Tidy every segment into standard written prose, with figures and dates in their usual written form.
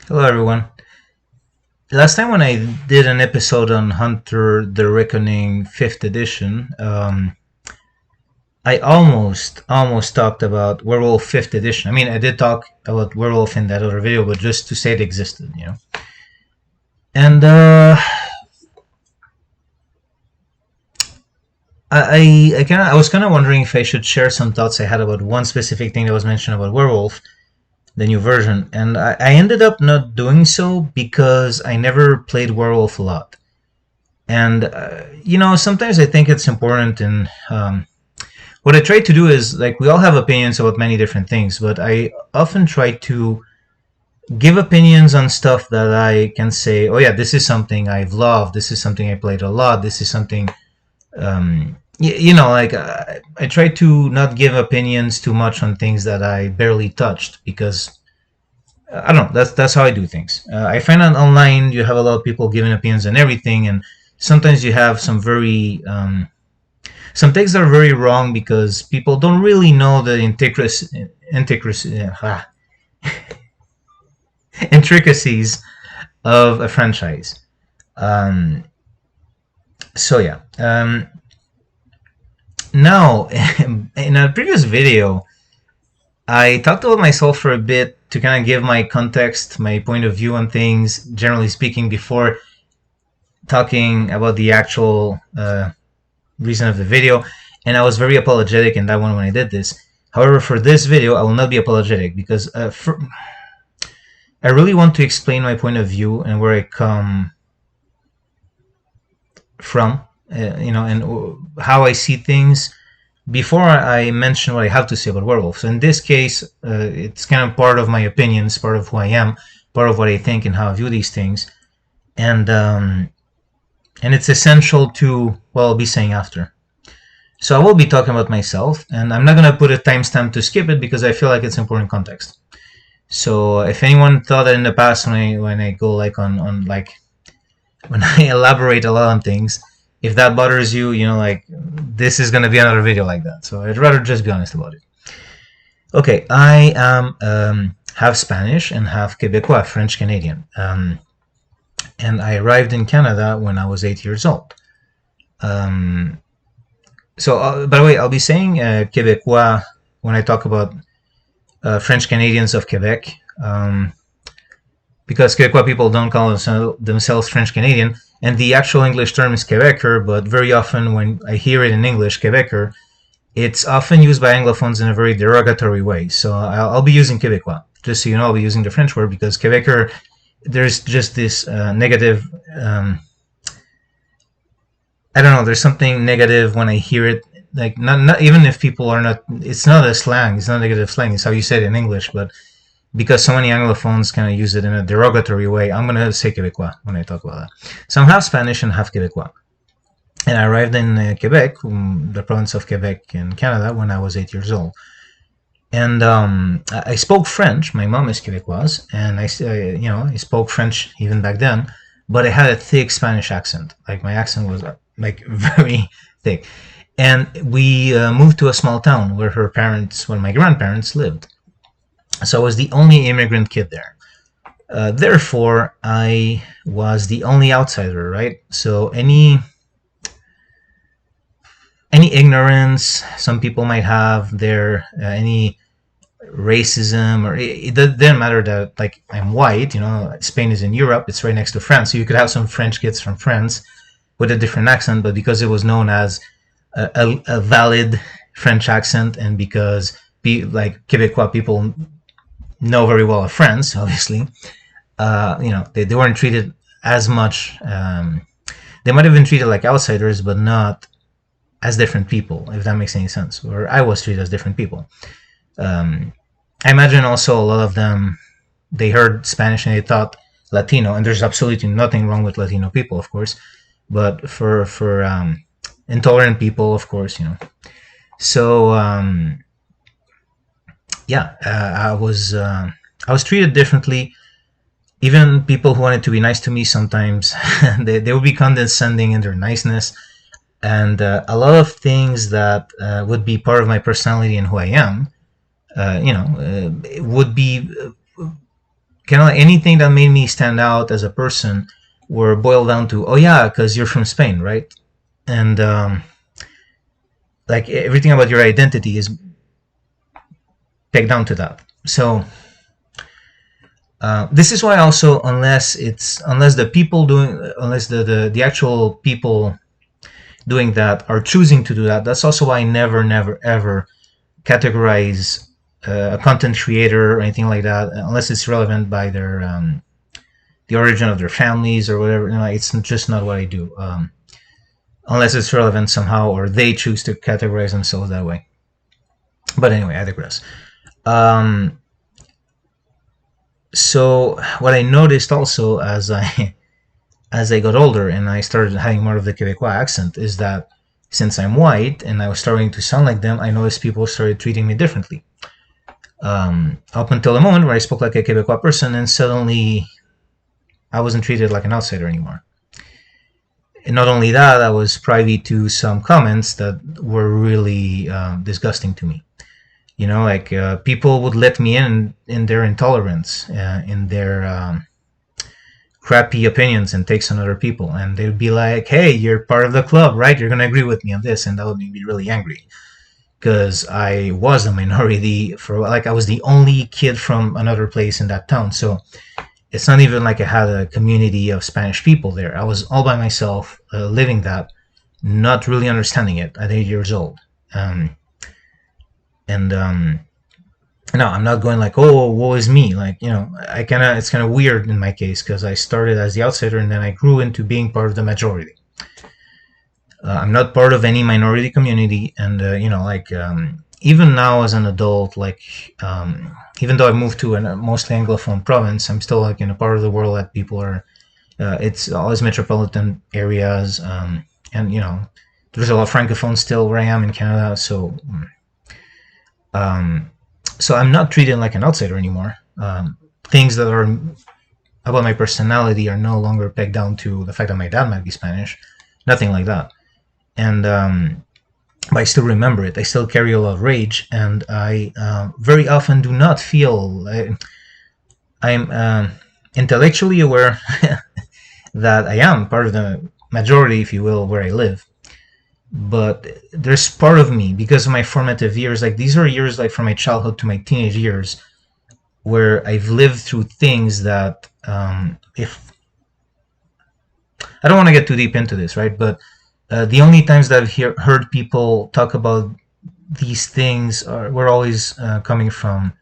Hello, everyone. Last time when I did an episode on Hunter the Reckoning 5th edition, I almost talked about Werewolf 5th edition. I mean, I did talk about Werewolf in that other video, but just to say it existed. And I was kind of wondering if I should share some thoughts I had about one specific thing that was mentioned about Werewolf, the new version, and I ended up not doing so because I never played Werewolf a lot. And sometimes I think it's important. And what I try to do is, like, we all have opinions about many different things, but I often try to give opinions on stuff that I can say, oh yeah, this is something I've loved, this is something I played a lot, this is something like I try to not give opinions too much on things that I barely touched, because I don't know, that's how I do things. I find out online you have a lot of people giving opinions on everything, and sometimes you have some things that are very wrong because people don't really know the intricacies of a franchise. Um, so yeah. Now, in a previous video, I talked about myself for a bit to kind of give my context, my point of view on things, generally speaking, before talking about the actual reason of the video. And I was very apologetic in that one when I did this. However, for this video, I will not be apologetic because I really want to explain my point of view and where I come from, and how I see things before I mention what I have to say about werewolves. So in this case, it's kind of part of my opinions, part of who I am, part of what I think and how I view these things, and it's essential to what I'll be saying after. So I will be talking about myself, and I'm not gonna put a timestamp to skip it because I feel like it's important context. So if anyone thought that in the past when I go like on like when I elaborate a lot on things, if that bothers you, like, this is gonna be another video like that. So I'd rather just be honest about it. Okay, I am half Spanish and half Quebecois, French Canadian, and I arrived in Canada when I was 8 years old. So, by the way, I'll be saying Quebecois when I talk about French Canadians of Quebec, because Quebecois people don't call themselves French Canadian, and the actual English term is Quebecer, but very often when I hear it in English, Quebecer, it's often used by Anglophones in a very derogatory way. So I'll be using Quebecois, just so you know. I'll be using the French word because Quebecer, there's just this negative. I don't know. There's something negative when I hear it. Like, not even if people are not. It's not a slang. It's not negative slang. It's how you say it in English. But because so many Anglophones kind of use it in a derogatory way, I'm gonna say Quebecois when I talk about that. So I'm half Spanish and half Quebecois. And I arrived in Quebec, the province of Quebec in Canada, when I was 8 years old. And I spoke French. My mom is Quebecoise, and I spoke French even back then. But I had a thick Spanish accent. Like, my accent was like very thick. And we moved to a small town where my grandparents lived. So I was the only immigrant kid there. Therefore, I was the only outsider, right? So any ignorance some people might have there, any racism, or it didn't matter that, like, I'm white. Spain is in Europe, it's right next to France, so you could have some French kids from France with a different accent, but because it was known as a valid French accent, and because like Quebecois people know very well of France, obviously, they weren't treated as much. They might have been treated like outsiders, but not as different people, if that makes any sense. Or I was treated as different people. I imagine also a lot of them, they heard Spanish and they thought Latino, and there's absolutely nothing wrong with Latino people, of course, but for intolerant people, of course. So I was treated differently. Even people who wanted to be nice to me sometimes, they would be condescending in their niceness, and a lot of things that would be part of my personality and who I am, would be kind of anything that made me stand out as a person were boiled down to, oh yeah, because you're from Spain, right? And like everything about your identity is pegged down to that. So this is why also, unless the people doing, unless the actual people doing that are choosing to do that, that's also why I never ever categorize a content creator or anything like that unless it's relevant by their the origin of their families or whatever. You know, it's just not what I do, unless it's relevant somehow or they choose to categorize themselves that way. But anyway, I digress. Um, so what I noticed also as I as I got older and I started having more of the Quebecois accent is that since I'm white and I was starting to sound like them, I noticed people started treating me differently. Up until the moment where I spoke like a Quebecois person, and suddenly I wasn't treated like an outsider anymore. And not only that, I was privy to some comments that were really disgusting to me. You know, like people would let me in their intolerance, in their crappy opinions and takes on other people, and they'd be like, "Hey, you're part of the club, right? You're gonna agree with me on this," and that would make me really angry because I was a minority for like I was the only kid from another place in that town, so it's not even like I had a community of Spanish people there. I was all by myself, living that, not really understanding it at 8 years old. Um, and No, I'm not going like, oh, woe is me. Like, you know, it's kind of weird in my case because I started as the outsider and then I grew into being part of the majority. I'm not part of any minority community, and you know, like even now as an adult, like even though I moved to a mostly Anglophone province, I'm still like in a part of the world that people are. It's always metropolitan areas, and you know, there's a lot of francophones still where I am in Canada. Um, so I'm not treated like an outsider anymore. Things that are about my personality are no longer pegged down to the fact that my dad might be Spanish. Nothing like that. And but I still remember it. I still carry a lot of rage, and I very often do not feel. I'm intellectually aware that I am part of the majority, if you will, where I live. But there's part of me because of my formative years. Like these are years like from my childhood to my teenage years, where I've lived through things that if I don't want to get too deep into this, right? But the only times that I've heard people talk about these things were always coming from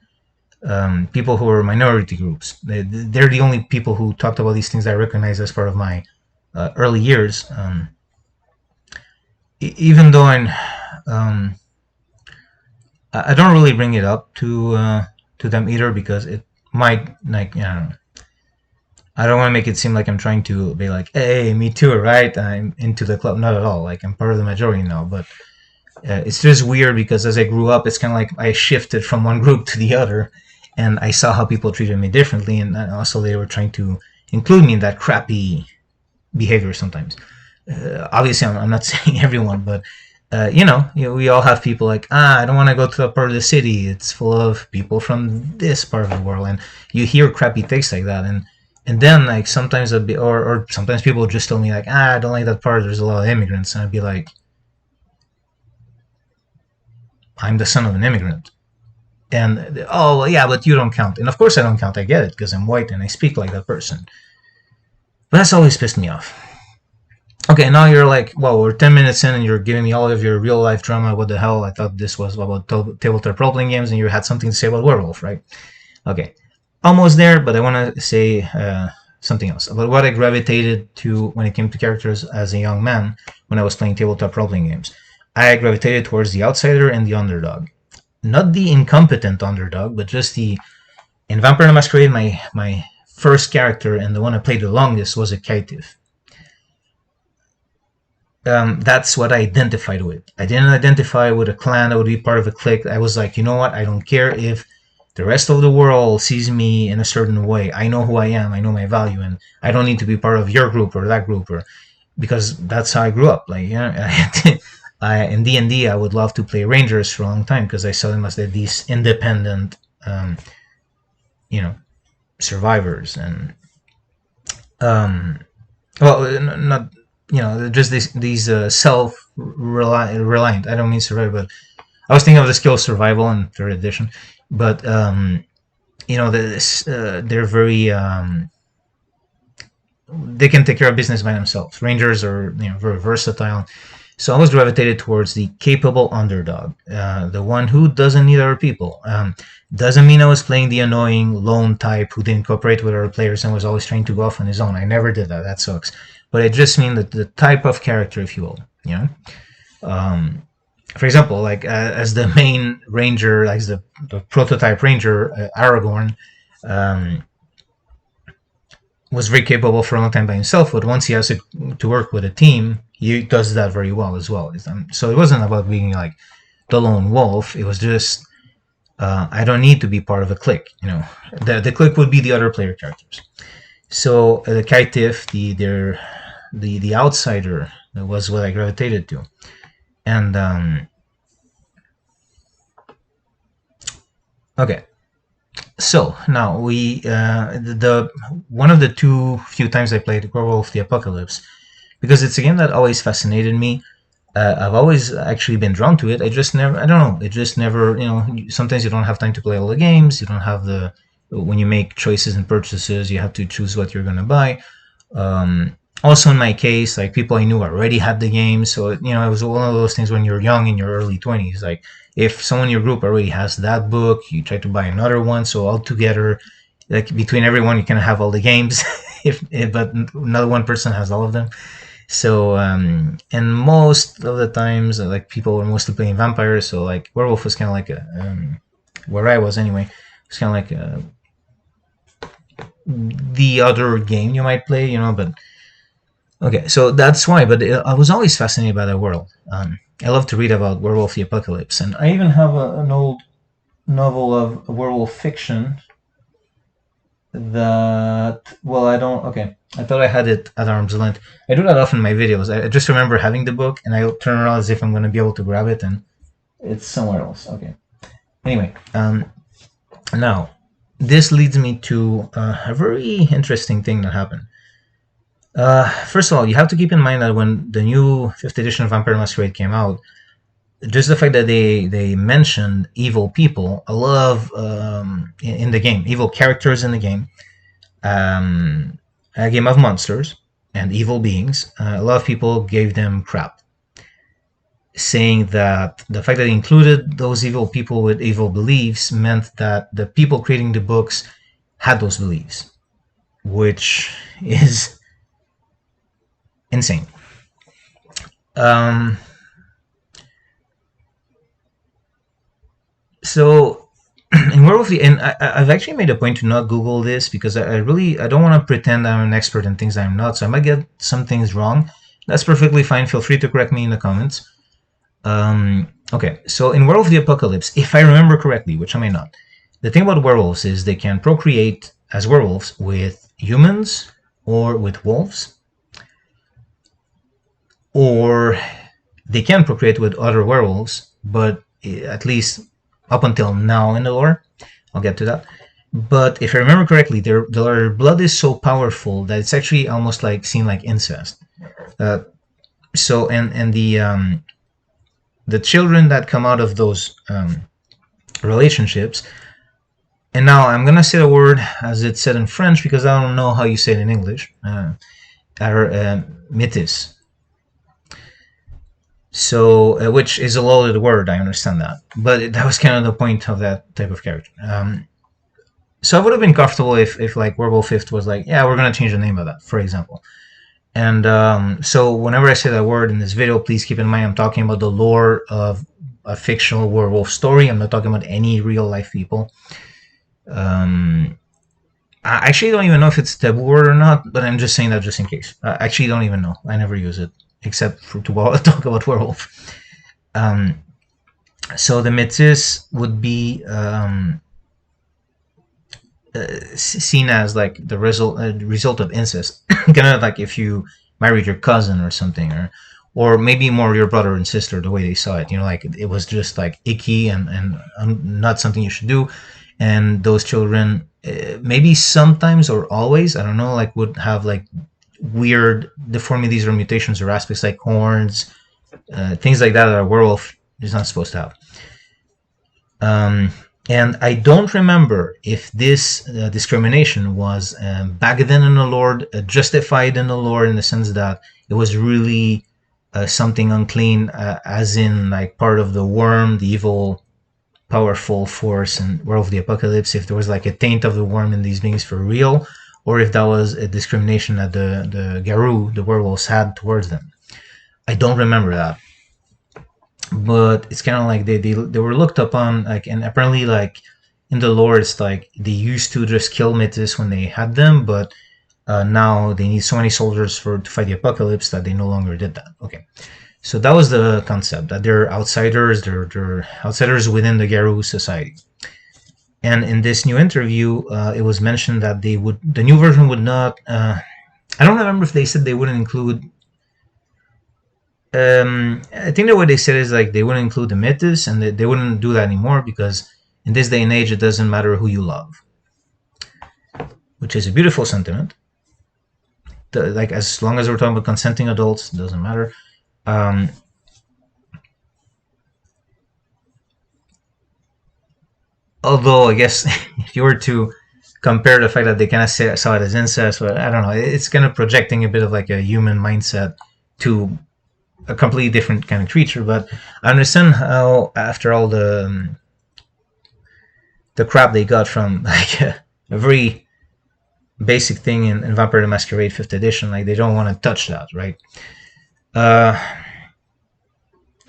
people who were minority groups. They're the only people who talked about these things that I recognize as part of my early years. Even though um, I don't really bring it up to them either because it might like you know I don't want to make it seem like I'm trying to be like, hey, me too, right? I'm into the club. Not at all. Like I'm part of the majority now, but it's just weird because as I grew up, it's kind of like I shifted from one group to the other, and I saw how people treated me differently, and also they were trying to include me in that crappy behavior sometimes. Obviously, I'm not saying everyone, but we all have people like, I don't want to go to a part of the city. It's full of people from this part of the world, and you hear crappy takes like that, and then like sometimes or sometimes people just tell me like, I don't like that part. There's a lot of immigrants, and I'd be like, I'm the son of an immigrant, and oh well, yeah, but you don't count, and of course I don't count. I get it because I'm white and I speak like that person, but that's always pissed me off. Okay, now you're like, well, we're 10 minutes in and you're giving me all of your real life drama. What the hell? I thought this was about tabletop role playing games and you had something to say about Werewolf, right? Okay, almost there, but I want to say something else about what I gravitated to when it came to characters as a young man when I was playing tabletop role playing games. I gravitated towards the outsider and the underdog. Not the incompetent underdog, but just the. In Vampire the Masquerade, my first character and the one I played the longest was a caitiff. That's what I identified with. I didn't identify with a clan. I would be part of a clique. I was like, you know what? I don't care if the rest of the world sees me in a certain way. I know who I am. I know my value, and I don't need to be part of your group or that group, or because that's how I grew up. Like, in D&D, I would love to play Rangers for a long time because I saw them as these independent, you know, survivors, and um, well, not, just these self reliant. I don't mean survivor, but I was thinking of the skill survival in third edition, but they're very they can take care of business by themselves. Rangers are very versatile, so I was gravitated towards the capable underdog, the one who doesn't need other people. Doesn't mean I was playing the annoying lone type who didn't cooperate with other players and was always trying to go off on his own. I never did that. That sucks. But it just means that the type of character, if you will, Um, for example, like as the main ranger, like the prototype ranger, Aragorn, um, was very capable for a long time by himself, but once he has to work with a team, he does that very well as well. So it wasn't about being like the lone wolf. It was just I don't need to be part of a clique. The clique would be the other player characters. So the Kaitif, the outsider, was what I gravitated to, and okay. So now the one of the few times I played Werewolf the Apocalypse, because it's a game that always fascinated me. I've always actually been drawn to it. I don't know. It just never, sometimes you don't have time to play all the games. You don't have when you make choices and purchases, you have to choose what you're going to buy. Also, in my case, like people I knew already had the game. So, it was one of those things when you're young in your early 20s. Like if someone in your group already has that book, you try to buy another one. So all together, like between everyone, you can have all the games, but not one person has all of them. So, and most of the times, like people were mostly playing vampires. So, like Werewolf was kind of like where I was anyway, it's kind of like the other game you might play, But okay, so that's why. But I was always fascinated by that world. I love to read about Werewolf the Apocalypse, and I even have an old novel of werewolf fiction that, well, I don't, okay, I thought I had it at arm's length. I do that often in my videos. I just remember having the book and I turn around as if I'm going to be able to grab it, and it's somewhere else. Okay, anyway, now this leads me to a very interesting thing that happened. First of all, you have to keep in mind that when the new 5th edition of Vampire Masquerade came out, just the fact that they mentioned evil people, a lot of in the game, evil characters in the game, a game of monsters and evil beings, a lot of people gave them crap, saying that the fact that they included those evil people with evil beliefs meant that the people creating the books had those beliefs, which is insane. So in Werewolf, and I've actually made a point to not Google this because I don't want to pretend I'm an expert in things I'm not. So I might get some things wrong. That's perfectly fine. Feel free to correct me in the comments. Okay, so in Werewolf the Apocalypse, if I remember correctly, which I may not, the thing about werewolves is they can procreate as werewolves with humans or with wolves, or they can procreate with other werewolves, but at least up until now in the lore, I'll get to that. But if I remember correctly, their blood is so powerful that it's actually almost like seen like incest. So and the children that come out of those relationships, and now I'm gonna say the word as it's said in French because I don't know how you say it in English, are métis. So, which is a loaded word, I understand that, but that was kind of the point of that type of character. So I would have been comfortable if like Werewolf 5th was like, yeah, we're gonna change the name of that, for example. And so whenever I say that word in this video, please keep in mind I'm talking about the lore of a fictional werewolf story. I'm not talking about any real life people. I actually don't even know if it's a taboo word or not, but I'm just saying that just in case. I actually don't even know. I never use it except to talk about werewolf. So the métis would be seen as like the result of incest, kind of like if you married your cousin or something, or maybe more your brother and sister, the way they saw it. Like it was just like icky and not something you should do, and those children maybe sometimes or always, I don't know, like would have like weird deformities or mutations or aspects like horns, things like that a werewolf is not supposed to have. Um, and I don't remember if this discrimination was back then in the Lord justified in the Lord in the sense that it was really something unclean, as in like part of the worm, the evil, powerful force in Werewolf the Apocalypse. If there was like a taint of the worm in these beings for real, or if that was a discrimination that the Garou, the werewolves, had towards them. I don't remember that, but it's kind of like they were looked upon like, and apparently like in the lore it's like they used to just kill Mythos when they had them, but now they need so many soldiers to fight the apocalypse that they no longer did that. Okay, so that was the concept, that they're outsiders, they're outsiders within the Garou society. And in this new interview, it was mentioned that the new version would not. I don't remember if they said they wouldn't include. I think that what they said is like they wouldn't include the Mythos, and they wouldn't do that anymore because in this day and age, it doesn't matter who you love, which is a beautiful sentiment. Like as long as we're talking about consenting adults, it doesn't matter. Although I guess if you were to compare the fact that they kind of saw it as incest, but I don't know, it's kind of projecting a bit of like a human mindset to a completely different kind of creature. But I understand how after all the crap they got from like a very basic thing in Vampire the Masquerade 5th edition, like they don't want to touch that, right?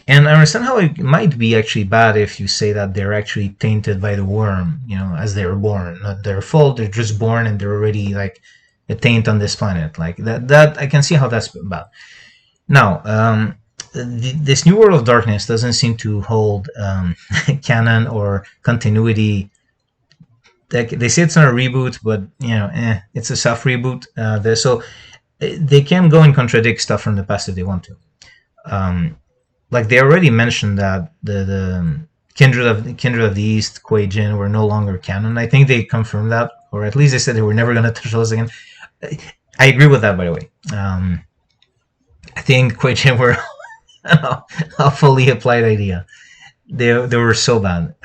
And I understand how it might be actually bad if you say that they're actually tainted by the worm, as they were born. Not their fault, they're just born and they're already like a taint on this planet. Like that I can see how that's bad. Now, this new World of Darkness doesn't seem to hold canon or continuity. They say it's not a reboot, but it's a soft reboot. So they can go and contradict stuff from the past if they want to. Like they already mentioned that the Kindred of the East, Kuei Jin, were no longer canon. I think they confirmed that, or at least they said they were never going to touch those again. I agree with that, by the way. I think Kuei Jin were a fully applied idea. They were so bad.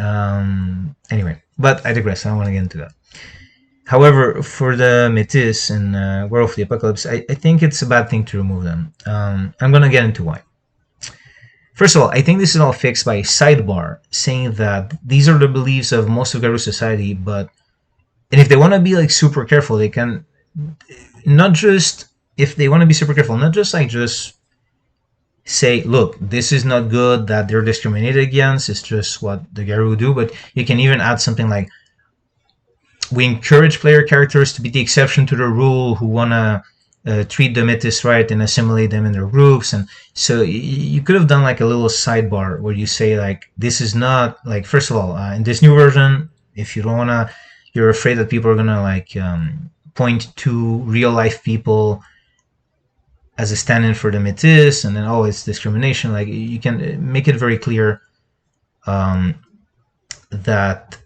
Anyway, but I digress. I don't want to get into that. However, for the Métis and Werewolf the Apocalypse, I think it's a bad thing to remove them. I'm going to get into why. First of all, I think this is all fixed by a sidebar saying that these are the beliefs of most of Garou society, and if they want to be like super careful, they can not just, if they want to be super careful, not just like just say, look, this is not good that they're discriminated against, it's just what the Garou do, but you can even add something like, we encourage player characters to be the exception to the rule who want to treat the Mythos right and assimilate them in their groups. And so you could have done like a little sidebar where you say like, this is not like, first of all, in this new version, if you don't want to, you're afraid that people are going to like point to real life people as a stand-in for the Mythos, and then it's discrimination. Like you can make it very clear that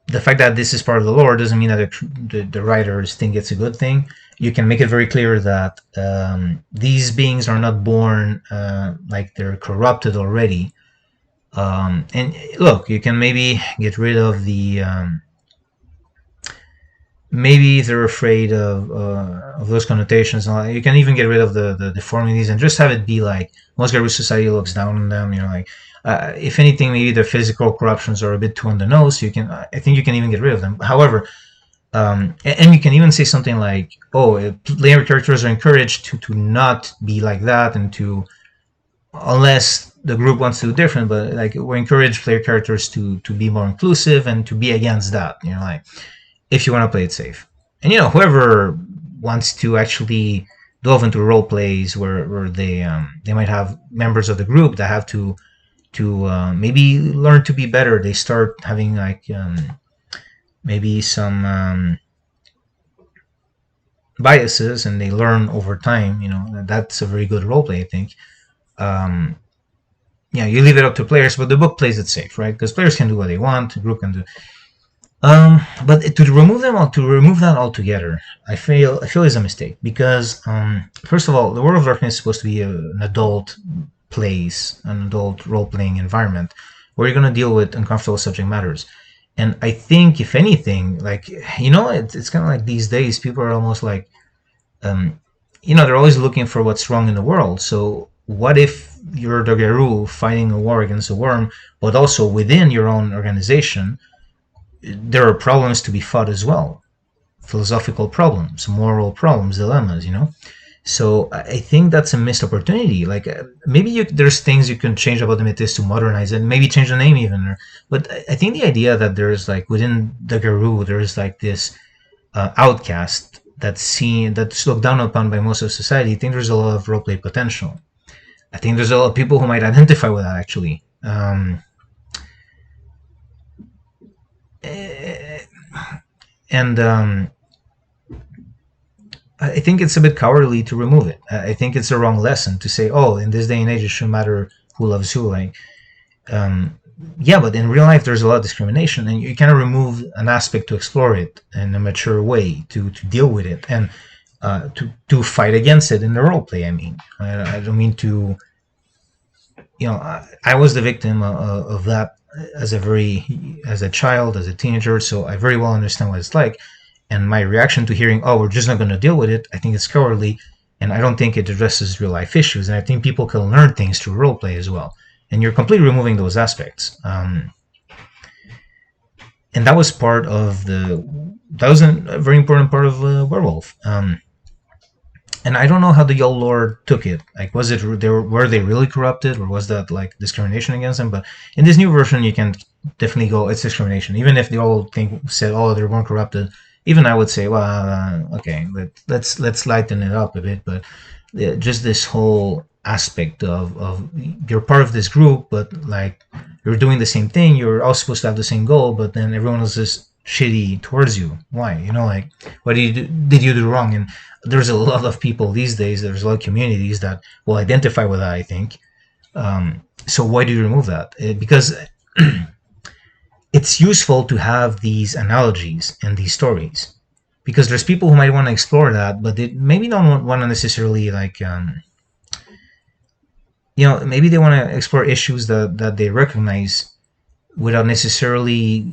the fact that this is part of the lore doesn't mean that the writers think it's a good thing. You can make it very clear that these beings are not born like they're corrupted already. And look, you can maybe get rid of the maybe they're afraid of those connotations. You can even get rid of the deformities and just have it be like most Garou society looks down on them. Like if anything, maybe the physical corruptions are a bit too on the nose. I think you can even get rid of them. However, and you can even say something like, player characters are encouraged to not be like that, and to, unless the group wants to do different, but like we encourage player characters to be more inclusive and to be against that, like if you want to play it safe. And whoever wants to actually delve into role plays where they might have members of the group that have to maybe learn to be better, they start having like maybe some biases, and they learn over time. That's a very good roleplay, I think. You leave it up to players, but the book plays it safe, right? Because players can do what they want, the group can do. But to remove that altogether, I feel is a mistake because first of all, the World of Darkness is supposed to be an adult place, an adult role playing environment where you're going to deal with uncomfortable subject matters. And I think, if anything, like it's kind of like these days, people are almost like, um, they're always looking for what's wrong in the world. So what if you're the Garou fighting a war against a worm, but also within your own organization, there are problems to be fought as well, philosophical problems, moral problems, dilemmas. So I think that's a missed opportunity. Like maybe there's things you can change about the Métis to modernize it, maybe change the name even. But I think the idea that there's like within the Garou, there's like this outcast that's looked down upon by most of society. I think there's a lot of roleplay potential. I think there's a lot of people who might identify with that actually. And I think it's a bit cowardly to remove it. I think it's a wrong lesson to say, oh, in this day and age, it shouldn't matter who loves who. Like, yeah, but in real life, there's a lot of discrimination, and you kind of remove an aspect to explore it in a mature way, to deal with it, and to fight against it in the role play. I mean, I don't mean to, I was the victim of that as a child, as a teenager, so I very well understand what it's like. And my reaction to hearing, oh, we're just not going to deal with it, I think it's cowardly, and I don't think it addresses real life issues. And I think people can learn things through role play as well. And you're completely removing those aspects. And that was that was a very important part of Werewolf. And I don't know how the Yule Lord took it. Like, were they really corrupted, or was that like discrimination against them? But in this new version, you can definitely go, it's discrimination, even if the old thing said, oh, they weren't corrupted. Even I would say, well, okay, let's lighten it up a bit. But just this whole aspect of you're part of this group, but like you're doing the same thing, you're all supposed to have the same goal, but then everyone is just shitty towards you. Why? Like, what did you do wrong? And there's a lot of people these days, there's a lot of communities that will identify with that, I think. So why do you remove that? Because it's useful to have these analogies and these stories, because there's people who might want to explore that, but they maybe don't want to necessarily like maybe they want to explore issues that they recognize without necessarily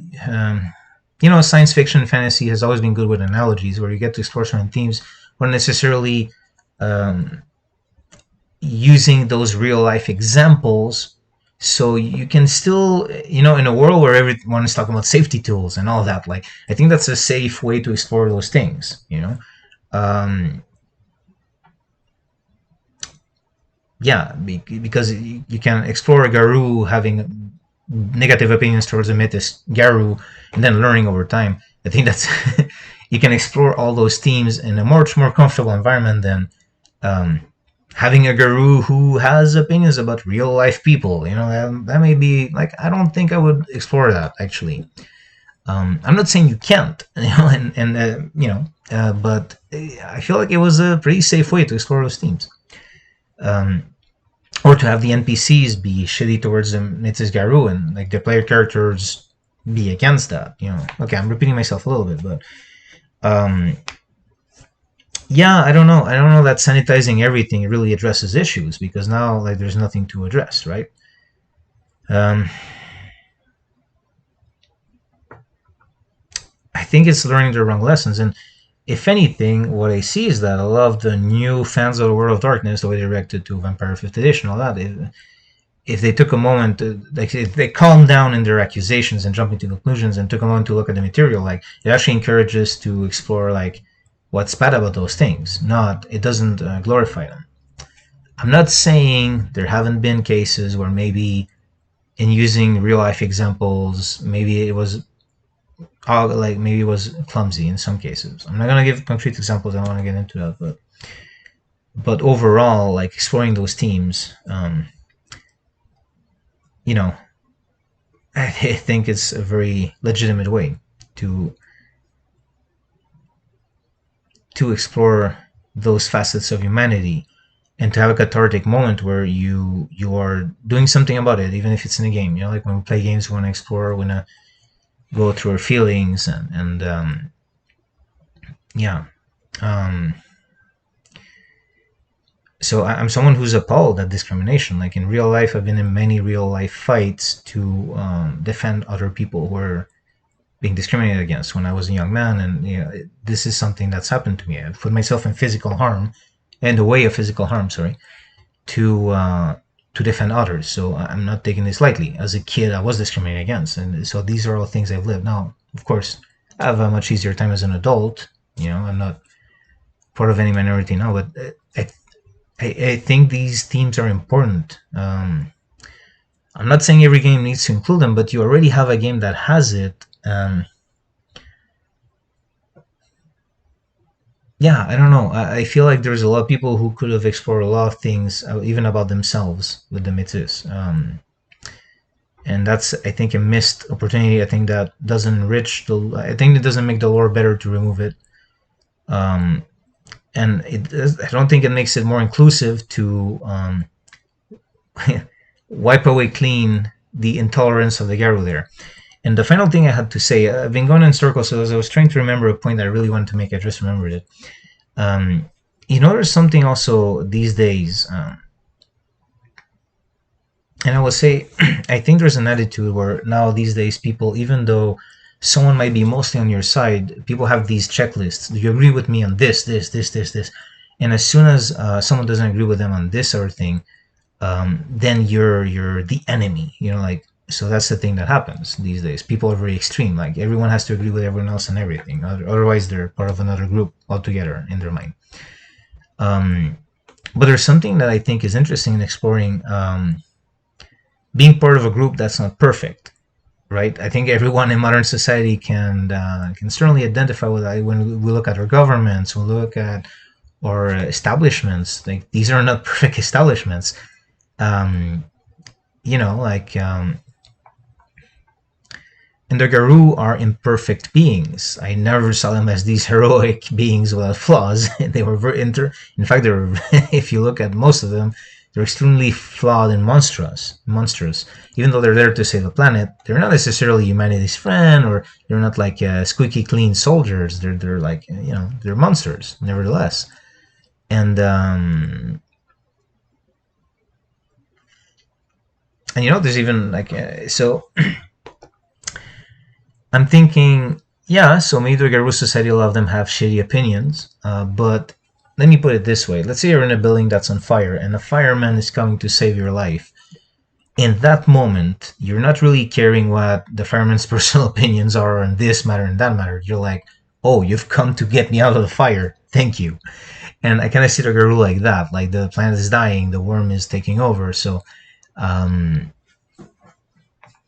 science fiction and fantasy has always been good with analogies where you get to explore certain themes without necessarily using those real life examples. So you can still, in a world where everyone is talking about safety tools and all that, like, I think that's a safe way to explore those things, yeah, because you can explore a Garou having negative opinions towards a Métis Garou and then learning over time. I think that's you can explore all those themes in a much more comfortable environment than having a Garou who has opinions about real life people. That may be like, I don't think I would explore that actually. I'm not saying you can't, but I feel like it was a pretty safe way to explore those themes. Or to have the NPCs be shitty towards the Métis Garou and like the player characters be against that. Okay, I'm repeating myself a little bit, but yeah, I don't know. I don't know that sanitizing everything really addresses issues, because now like there's nothing to address, right? I think it's learning the wrong lessons, and if anything, what I see is that a lot of the new fans of the World of Darkness, the way they reacted to Vampire 5th Edition, all that, if they took a moment, like if they calmed down in their accusations and jumping to conclusions and took a moment to look at the material, like it actually encourages to explore like what's bad about those things. It doesn't glorify them. I'm not saying there haven't been cases where maybe in using real life examples, maybe it was clumsy in some cases. I'm not gonna give concrete examples. I don't want to get into that, but overall, like exploring those themes, I think it's a very legitimate way to explore those facets of humanity and to have a cathartic moment where you are doing something about it, even if it's in a game. Like when we play games, we want to explore, go through our feelings, and yeah. Um, so I'm someone who's appalled at discrimination. Like in real life, I've been in many real life fights to defend other people who are being discriminated against when I was a young man, and this is something that's happened to me. I've put myself in physical harm, in the way of physical harm. Sorry, to defend others. So I'm not taking this lightly. As a kid, I was discriminated against, and so these are all things I've lived. Now, of course, I have a much easier time as an adult. I'm not part of any minority now, but I think these themes are important. I'm not saying every game needs to include them, but you already have a game that has it. Yeah, I don't know. I feel like there's a lot of people who could have explored a lot of things, even about themselves, with the mythos. And that's, I think, a missed opportunity. I think that doesn't enrich the. I think it doesn't make the lore better to remove it. Um, and I don't think it makes it more inclusive to wipe away clean the intolerance of the Garu there. And the final thing I had to say, I've been going in circles, so as I was trying to remember a point that I really wanted to make, I just remembered it. There's something also these days, and I will say, I think there's an attitude where now these days people, even though someone might be mostly on your side, people have these checklists. Do you agree with me on this, this, this, this, this? And as soon as someone doesn't agree with them on this other thing, then you're the enemy. Like, so that's the thing that happens these days. People are very extreme. Like everyone has to agree with everyone else and everything. Otherwise, they're part of another group altogether in their mind. But there's something that I think is interesting in exploring. Being part of a group that's not perfect, right? I think everyone in modern society can certainly identify with that. When we look at our governments, we look at our establishments. Like these are not perfect establishments. And the Garou are imperfect beings. I never saw them as these heroic beings without flaws. They were very in fact, they're if you look at most of them, they're extremely flawed and monstrous. Even though they're there to save the planet, they're not necessarily humanity's friend, or they're not like squeaky clean soldiers. They're like they're monsters nevertheless. And there's even like so. I'm thinking, yeah, so maybe the Garou Society, a lot of them have shitty opinions, but let me put it this way. Let's say you're in a building that's on fire and a fireman is coming to save your life. In that moment, you're not really caring what the fireman's personal opinions are on this matter and that matter. You're like, oh, you've come to get me out of the fire. Thank you. And I kind of see the Garou like that. Like the planet is dying, the worm is taking over. So, in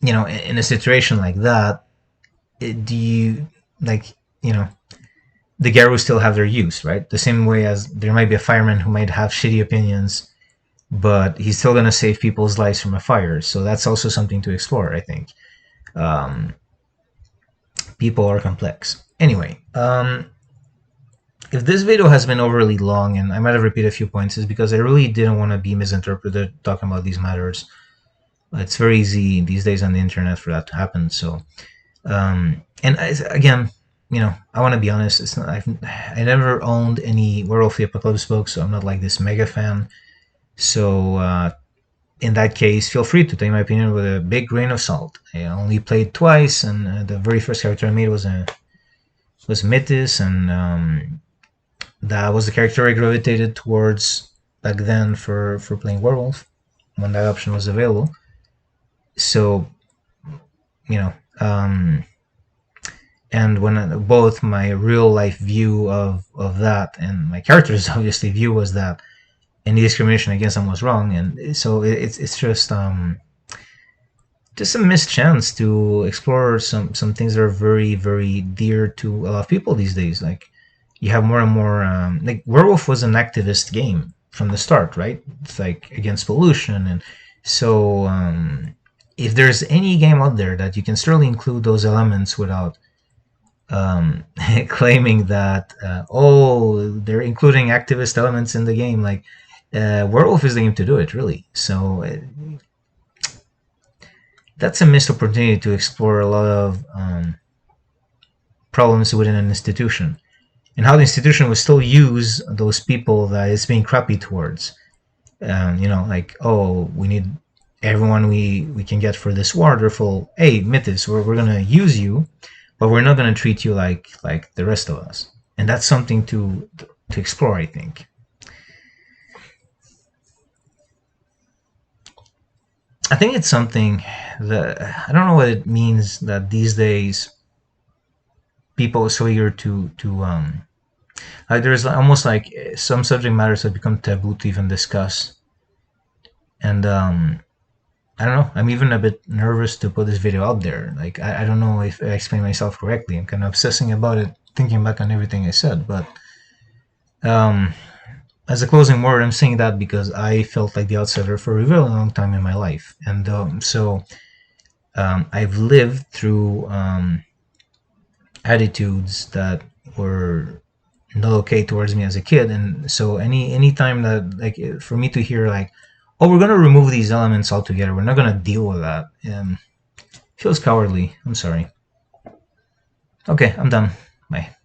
a situation like that, do you the Garou still have their use, right? The same way as there might be a fireman who might have shitty opinions, but he's still going to save people's lives from a fire. So that's also something to explore, I think. People are complex. Anyway, if this video has been overly long, and I might have repeated a few points, is because I really didn't want to be misinterpreted talking about these matters. It's very easy these days on the internet for that to happen. So, again, I want to be honest. It's not. I never owned any Werewolf the Apocalypse books, so I'm not like this mega fan. So, in that case, feel free to take my opinion with a big grain of salt. I only played twice, and the very first character I made was Mythis, and that was the character I gravitated towards back then for playing Werewolf when that option was available. So, and when both my real life view of that and my character's obviously view was that any discrimination against them was wrong, and so it's just a missed chance to explore some things that are very, very dear to a lot of people these days. Like you have more and more like Werewolf was an activist game from the start, right? It's like against pollution, and so if there's any game out there that you can certainly include those elements without claiming that they're including activist elements in the game, like Werewolf is the game to do it, really. So that's a missed opportunity to explore a lot of problems within an institution, and how the institution will still use those people that it's being crappy towards. Like, oh, we need everyone we can get for this war. Therefore, hey, Mythos, we're gonna use you, but we're not gonna treat you like the rest of us. And that's something to explore, I think. I think it's something that I don't know what it means that these days people are so eager to like there's almost like some subject matters have become taboo to even discuss, and I don't know. I'm even a bit nervous to put this video out there. Like I don't know if I explain myself correctly. I'm kind of obsessing about it, thinking back on everything I said. But um, as a closing word, I'm saying that because I felt like the outsider for a very long time in my life, and I've lived through attitudes that were not okay towards me as a kid, and so any time that like for me to hear like, oh, we're gonna remove these elements altogether, we're not gonna deal with that, feels cowardly. I'm sorry. Okay, I'm done. Bye.